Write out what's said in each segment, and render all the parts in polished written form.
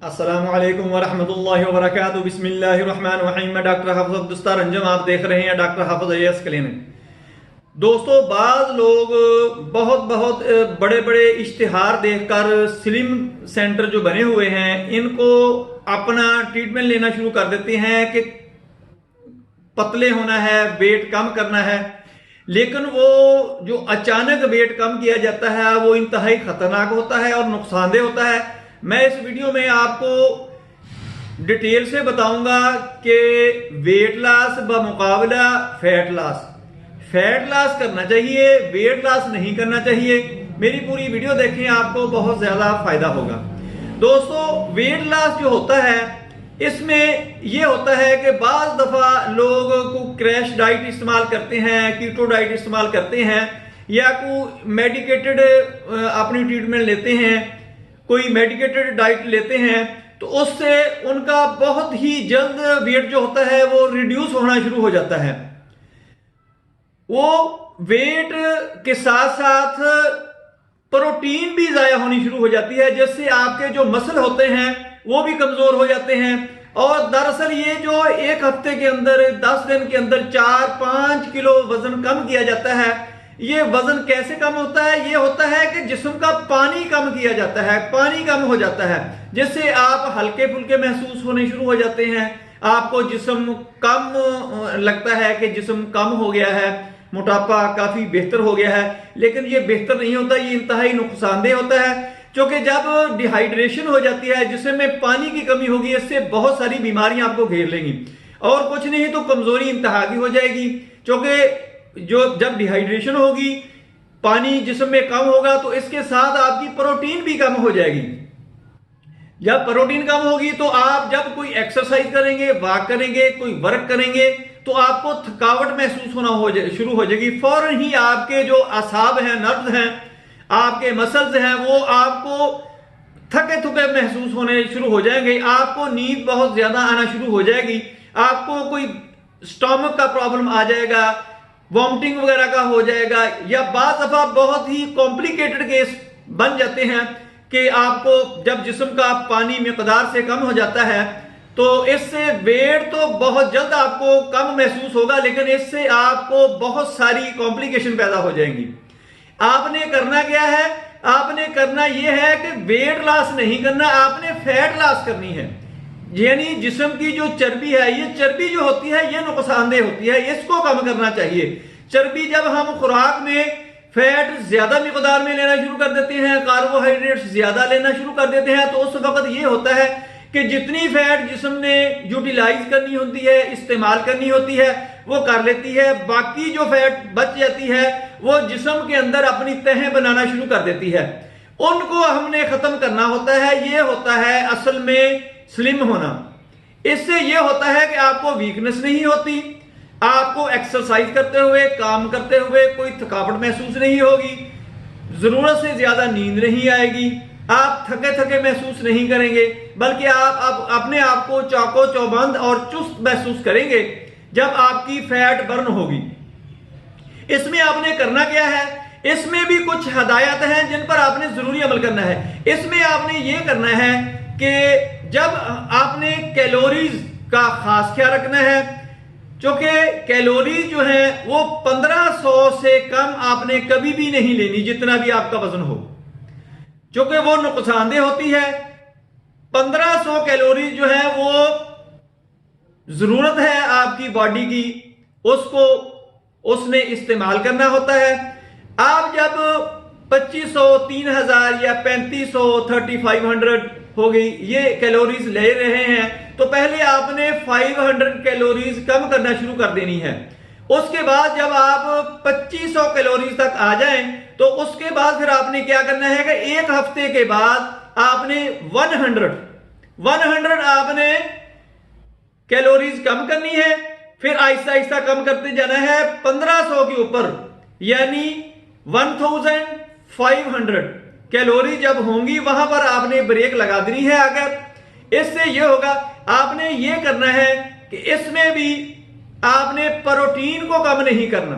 अस्सलामुअलैकुम वरहमतुल्लाहि वबरकातुहू। बिस्मिल्लाहिर्रहमानिर्रहीम। मैं डॉक्टर हाफिज अब्दुस्तार अंजम, आप देख रहे हैं डॉक्टर हाफिज आईएएस क्लिनिक। दोस्तों, बाज लोग बहुत बहुत बड़े बड़े इश्तिहार देखकर स्लिम सेंटर जो बने हुए हैं इनको अपना ट्रीटमेंट लेना शुरू कर देते हैं कि पतले होना है, वेट कम करना है। लेकिन वो जो अचानक वेट कम किया जाता है वो इंतहाई खतरनाक होता है और नुकसानदेह होता है। मैं इस वीडियो में आपको डिटेल से बताऊंगा कि वेट लॉस बमुकाबला फैट लॉस करना चाहिए, वेट लॉस नहीं करना चाहिए। मेरी पूरी वीडियो देखें, आपको बहुत ज्यादा फायदा होगा। दोस्तों, वेट लॉस जो होता है इसमें यह होता है कि बाज दफा लोग को क्रैश डाइट इस्तेमाल करते हैं, कीटो डाइट इस्तेमाल करते हैं या को मेडिकेटेड अपनी ट्रीटमेंट लेते हैं, कोई मेडिकेटेड डाइट लेते हैं, तो उससे उनका बहुत ही जल्द वेट जो होता है वो रिड्यूस होना शुरू हो जाता है। वो वेट के साथ साथ प्रोटीन भी जाया होनी शुरू हो जाती है, जिससे आपके जो मसल होते हैं वो भी कमजोर हो जाते हैं। और दरअसल ये जो एक हफ्ते के अंदर 10 दिन के अंदर 4-5 किलो वजन कम किया जाता है, ये वजन कैसे कम होता है? ये होता है कि जिस्म का पानी कम किया जाता है, पानी कम हो जाता है, जिससे आप हल्के फुल्के महसूस होने शुरू हो जाते हैं। आपको जिस्म कम लगता है कि जिस्म कम हो गया है, मोटापा काफी बेहतर हो गया है। लेकिन ये बेहतर नहीं होता, ये इंतहाई नुकसानदेह होता है। क्योंकि जब डिहाइड्रेशन हो जाती है, जिसम में पानी की कमी होगी, इससे बहुत सारी बीमारियां आपको घेर लेंगी और कुछ नहीं तो कमजोरी इंतहा की हो जाएगी। क्योंकि जब डिहाइड्रेशन होगी, पानी जिस्म में कम होगा, तो इसके साथ आपकी प्रोटीन भी कम हो जाएगी। जब प्रोटीन कम होगी तो आप जब कोई एक्सरसाइज करेंगे, वॉक करेंगे, कोई वर्क करेंगे, तो आपको थकावट महसूस होना शुरू हो जाएगी। फौरन ही आपके जो असाब हैं, नर्व्स हैं, आपके मसल्स हैं, वो आपको थके थके महसूस होने शुरू हो जाएंगे। आपको नींद बहुत ज्यादा आना शुरू हो जाएगी। आपको कोई स्टोमक का प्रॉब्लम आ जाएगा, वॉमिटिंग वगैरह का हो जाएगा, या बाज़ दफा बहुत ही कॉम्प्लिकेटेड केस बन जाते हैं कि आपको जब जिस्म का पानी मिकदार से कम हो जाता है, तो इससे वेट तो बहुत जल्द आपको कम महसूस होगा, लेकिन इससे आपको बहुत सारी कॉम्प्लिकेशन पैदा हो जाएंगी। आपने करना क्या है? आपने करना यह है कि वेट लॉस नहीं करना, आपने फैट लॉस करनी है। यानी जिस्म की जो चर्बी है, ये चर्बी जो होती है ये नुकसानदेह होती है, इसको कम करना चाहिए। चर्बी जब हम खुराक में फैट ज्यादा मिकदार में लेना शुरू कर देते हैं, कार्बोहाइड्रेट्स ज्यादा लेना शुरू कर देते हैं, तो उस वक्त ये होता है कि जितनी फैट जिस्म ने यूटिलाइज करनी होती है, इस्तेमाल करनी होती है, वो कर लेती है। बाकी जो फैट बच जाती है वो जिस्म के अंदर अपनी तहें बनाना शुरू कर देती है। उनको हमने खत्म करना होता है। ये होता है असल में स्लिम होना। इससे ये होता है कि आपको वीकनेस नहीं होती, आपको एक्सरसाइज करते हुए, काम करते हुए कोई थकावट महसूस नहीं होगी, जरूरत से ज्यादा नींद नहीं आएगी, आप थके थके महसूस नहीं करेंगे, बल्कि आप अपने आप को चौको चौबंद और चुस्त महसूस करेंगे जब आपकी फैट बर्न होगी। इसमें आपने करना क्या है? इसमें भी कुछ हदायत हैं जिन पर आपने जरूरी अमल करना है। इसमें आपने ये करना है कि जब आपने कैलोरीज का खास ख्याल रखना है, क्योंकि कैलोरीज जो है वो 1500 से कम आपने कभी भी नहीं लेनी, जितना भी आपका वजन हो, क्योंकि वो नुकसानदेह होती है। 1500 कैलोरीज जो है वो जरूरत है आपकी बॉडी की, उसने इस्तेमाल करना होता है। आप जब 2500, 3000 या 3500, 3500 हो गई ये कैलोरीज ले रहे हैं, तो पहले आपने 500 कैलोरीज कम करना शुरू कर देनी है। उसके बाद जब आप 2500 कैलोरीज तक आ जाएं, तो उसके बाद फिर आपने क्या करना है कि एक हफ्ते के बाद आपने 100 आपने कैलोरीज कम करनी है। फिर आहिस्ता आहिस्ता कम करते जाना है 1500 के ऊपर, यानी 1500 कैलोरी जब होंगी वहां पर आपने ब्रेक लगा देनी है। अगर इससे यह होगा, आपने ये करना है कि इसमें भी आपने प्रोटीन को कम नहीं करना।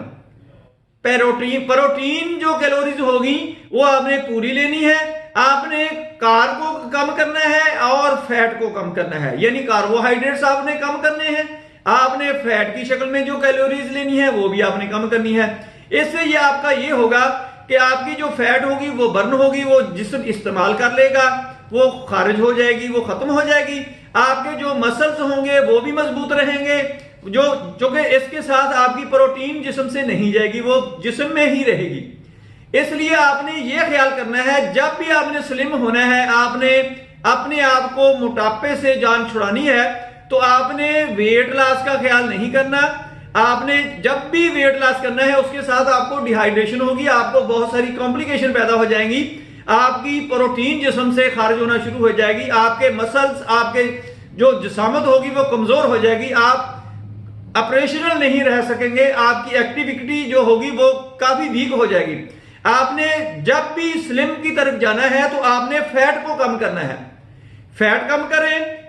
प्रोटीन जो कैलोरीज होगी वो आपने पूरी लेनी है। आपने कार्ब को कम करना है और फैट को कम करना है, यानी कार्बोहाइड्रेट्स आपने कम करने हैं, आपने फैट की शक्ल में जो कैलोरीज लेनी है वो भी आपने कम करनी है। इससे ये आपका ये होगा कि आपकी जो फैट होगी वो बर्न होगी, वो जिस्म इस्तेमाल कर लेगा, वो खारिज हो जाएगी, वो खत्म हो जाएगी। आपके जो मसल्स होंगे वो भी मजबूत रहेंगे, जो कि इसके साथ आपकी प्रोटीन जिस्म से नहीं जाएगी, वो जिस्म में ही रहेगी। इसलिए आपने ये ख्याल करना है, जब भी आपने स्लिम होना है, आपने अपने आप को मोटापे से जान छुड़ानी है, तो आपने वेट लॉस का ख्याल नहीं करना। आपने जब भी वेट लॉस करना है उसके साथ आपको डिहाइड्रेशन होगी, आपको बहुत सारी कॉम्प्लिकेशन पैदा हो जाएंगी, आपकी प्रोटीन जिस्म से खारिज होना शुरू हो जाएगी, आपके मसल्स, आपके जो जिसामत होगी वो कमजोर हो जाएगी, आप ऑपरेशनल नहीं रह सकेंगे, आपकी एक्टिविटी जो होगी वो काफी वीक हो जाएगी। आपने जब भी स्लिम की तरफ जाना है तो आपने फैट को कम करना है, फैट कम करें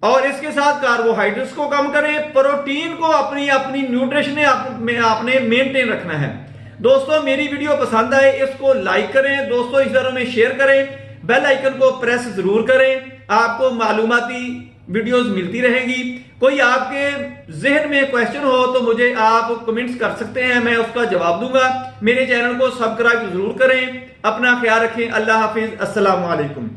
और इसके साथ कार्बोहाइड्रेट्स को कम करें, प्रोटीन को अपनी अपनी न्यूट्रिशन में आपने मेंटेन रखना है। दोस्तों मेरी वीडियो पसंद आए इसको लाइक करें, दोस्तों रिश्तेदारों में शेयर करें, बेल आइकन को प्रेस जरूर करें, आपको मालूमाती वीडियोस मिलती रहेगी। कोई आपके जहन में क्वेश्चन हो तो मुझे आप कमेंट्स कर सकते हैं, मैं उसका जवाब दूंगा। मेरे चैनल को सब्सक्राइब जरूर करें, अपना ख्याल रखें, अल्लाह हाफिज, अस्सलाम वालेकुम।